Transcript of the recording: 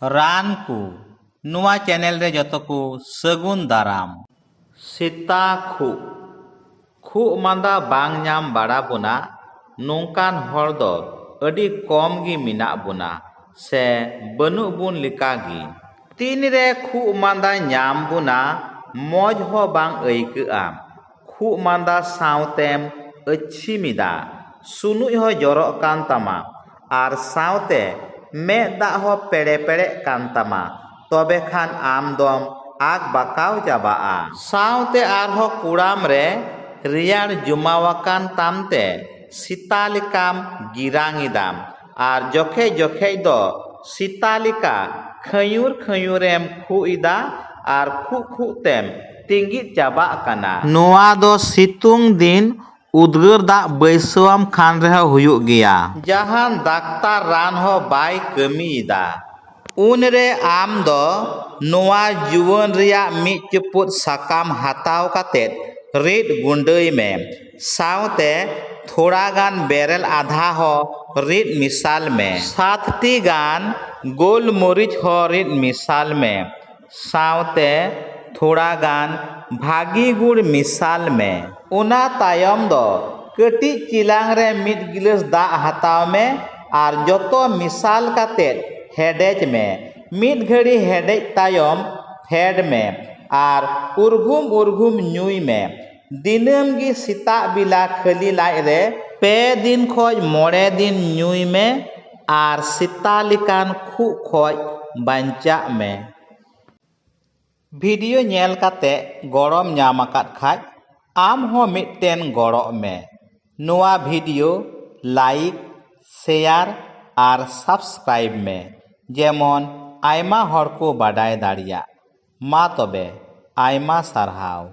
ᱨᱟᱱ ᱠᱚ ᱱᱚᱣᱟ ᱪᱮᱱᱮᱞ ᱨᱮ ᱡᱚᱛᱚ ᱠᱚ ᱥᱟᱹᱜᱩᱱ ᱫᱟᱨᱟᱢ᱾ ᱥᱮᱛᱟ ᱠᱷᱩᱜ ᱢᱟᱸᱫᱟ ᱵᱟᱝ ᱧᱟᱢ ᱵᱟᱲᱟ ᱵᱚᱱᱟ ᱱᱚᱝᱠᱟᱱ ᱦᱚᱲ ᱫᱚ ᱟᱹᱰᱤ ᱠᱚᱢ ᱜᱮ ᱢᱮᱱᱟᱜ ᱵᱚᱱᱟ ᱥᱮ ᱵᱟᱹᱱᱩᱜ ᱵᱚᱱ ᱞᱮᱠᱟᱜᱮ᱾ ᱛᱤᱱᱨᱮ ᱠᱷᱩᱜ ᱢᱟᱸᱫᱟ ᱧᱟᱢ ᱵᱚᱱᱟ ᱢᱚᱡᱽ ᱦᱚᱸ ᱵᱟᱝ ᱟᱹᱭᱠᱟᱹᱜᱼᱟ᱾ ᱠᱷᱩᱜ ᱢᱟᱸᱫᱟ ᱥᱟᱶᱛᱮᱢ ᱟᱹᱪᱷᱤᱢᱮᱫᱟ, ᱥᱩᱱᱩᱡ ᱦᱚᱸ ᱡᱚᱨᱚᱜ ᱠᱟᱱ ᱛᱟᱢᱟ ᱟᱨ ᱥᱟᱶᱛᱮ ᱢᱮᱫ ᱫᱟᱜ ᱦᱚᱸ ᱯᱮᱲᱮᱜ ᱠᱟᱱ ᱛᱟᱢᱟ, ᱛᱚᱵᱮ ᱠᱷᱟᱱ ᱟᱢ ᱫᱚᱢ ᱟᱠᱵᱟᱠᱟᱣ ᱪᱟᱵᱟᱜᱼᱟ᱾ ᱥᱟᱶᱛᱮ ᱟᱨᱦᱚᱸ ᱠᱚᱲᱟᱢ ᱨᱮ ᱨᱮᱭᱟᱲ ᱡᱚᱢᱟᱣᱟᱠᱟᱱ ᱛᱟᱢᱛᱮ ᱥᱮᱛᱟ ᱞᱮᱠᱟᱢ ᱜᱤᱨᱟᱝ ᱮᱫᱟᱢ ᱟর ᱡᱚᱠᱷᱮᱡ ᱫᱚ ᱥᱮᱛᱟ ᱞᱮᱠᱟ ᱠᱷᱟᱹᱭᱩᱨᱮᱢ ᱠᱷᱩᱜ ᱮᱫᱟ ᱟᱨ ᱠᱷᱩᱜ ᱛᱮᱢ ᱛᱤᱸᱜᱤᱫ ᱪᱟᱵᱟᱜ ᱠᱟᱱᱟ᱾ ᱱᱚᱣᱟ ᱫᱚ ᱥᱤᱛᱩᱝ ᱫᱤᱱ ᱩᱫᱽᱜᱟᱹᱨ ᱫᱟᱜ ᱵᱟᱹᱭᱥᱟᱹᱣᱟᱢ ᱠᱷᱟᱱ ᱨᱮᱦᱚᱸ ᱦᱩᱭᱩᱜ ᱜᱮᱭᱟ᱾ ᱡᱟᱦᱟᱱ ᱰᱟᱠᱛᱟᱨ ᱨᱟᱱ ᱦᱚᱸ ᱵᱟᱭ ᱠᱟᱹᱢᱤᱭᱮᱫᱟ᱾ ᱩᱱᱨᱮ ᱟᱢ ᱫᱚ ᱱᱚᱣᱟ ᱡᱩᱣᱟᱹᱱ ᱨᱮᱭᱟᱜ ᱢᱤᱫ ᱪᱩᱯᱩᱫ ᱥᱟᱠᱟᱢ ᱦᱟᱛᱟᱣ ᱠᱟᱛᱮᱫ ᱨᱤᱫ ᱜᱩᱸᱰᱟᱹᱭ ᱢᱮ, ᱥᱟᱶᱛᱮ ᱛᱷᱚᱲᱟ ᱜᱟᱱ ᱵᱮᱨᱮᱞ ᱟᱫᱟ ᱦᱚᱸ ᱨᱤᱫ ᱢᱮᱥᱟᱞ ᱢᱮ, 7ᱴᱤ ᱜᱟᱱ ᱜᱳᱞᱢᱚᱨᱤᱪ ᱦᱚᱸ ᱨᱤᱫ ᱢᱮᱥᱟᱞ ᱢᱮ, ᱥᱟᱶᱛᱮ ᱛᱷᱚᱲᱟ ᱜᱟন ᱵᱷᱟᱹᱜᱤ ᱜᱩᱲ ᱢᱮᱥᱟᱞ ᱢᱮ᱾ ᱚᱱᱟ ᱛᱟᱭᱚᱢ ᱫᱚ ᱠᱟᱹᱴᱤᱡ ᱪᱮᱞᱟᱝ ᱨᱮ 1 ᱜᱤᱞᱟᱹᱥ ᱫᱟᱜ ᱦᱟᱛᱟᱣ ᱢᱮ ᱟᱨ ᱡᱚᱛᱚ ᱢᱮᱥᱟᱞ ᱠᱟᱛᱮᱫ ᱦᱮᱰᱮᱡ ᱢᱮ᱾ ᱢᱤᱫ ᱜᱷᱟᱹᱲᱤ ᱦᱮᱰᱮᱡ ᱛᱟᱭᱚᱢ ᱯᱷᱮᱰ ᱢᱮ ᱟᱨ ᱩᱨᱜᱩᱢ ᱧᱩᱭ ᱢᱮ᱾ ᱫᱤᱱᱟᱹᱢ ᱜᱮ ᱥᱮᱛᱟᱜ ᱵᱮᱞᱟ ᱠᱷᱟᱹᱞᱤ ᱞᱟᱡ ᱨᱮ 2 ᱫᱤᱱ ᱠᱷᱚᱡ 5 ᱫᱤᱱ ᱧᱩᱭ ᱢᱮ ᱟᱨ ᱥᱮᱛᱟ ᱞᱮᱠᱟᱱ ᱠᱷᱩᱜ ᱠᱷᱚᱡ ᱵᱟᱧᱪᱟᱜ ᱢᱮ᱾ ᱵᱷᱤᱰᱤᱭᱳ ᱧᱮᱞ ᱠᱟᱛᱮ ᱜᱚᱲᱚᱢ ᱧᱟᱢ ᱟᱠᱟᱫ ᱠᱷᱟᱡ ᱟᱢ ᱦᱚᱸ ᱢᱤᱫᱴᱮᱱ ᱜᱚᱲᱚᱜ ᱢᱮ᱾ ᱱᱚᱣᱟ ᱵᱷᱤᱰᱤᱭᱳ ᱞᱟᱭᱤᱠ, ᱥᱮᱭᱟᱨ ᱟᱨ ᱥᱟᱵᱥᱠᱨᱟᱭᱤᱵ ᱢᱮ ᱡᱮᱢᱚᱱ ᱟᱭᱢᱟ ᱦᱚᱲ ᱠᱚ ᱵᱟᱰᱟᱭ ᱫᱟᱲᱮᱭᱟᱜ᱾ ᱢᱟ ᱛᱚᱵᱮ ᱟᱭᱢᱟ ᱥᱟᱨᱦᱟᱣ।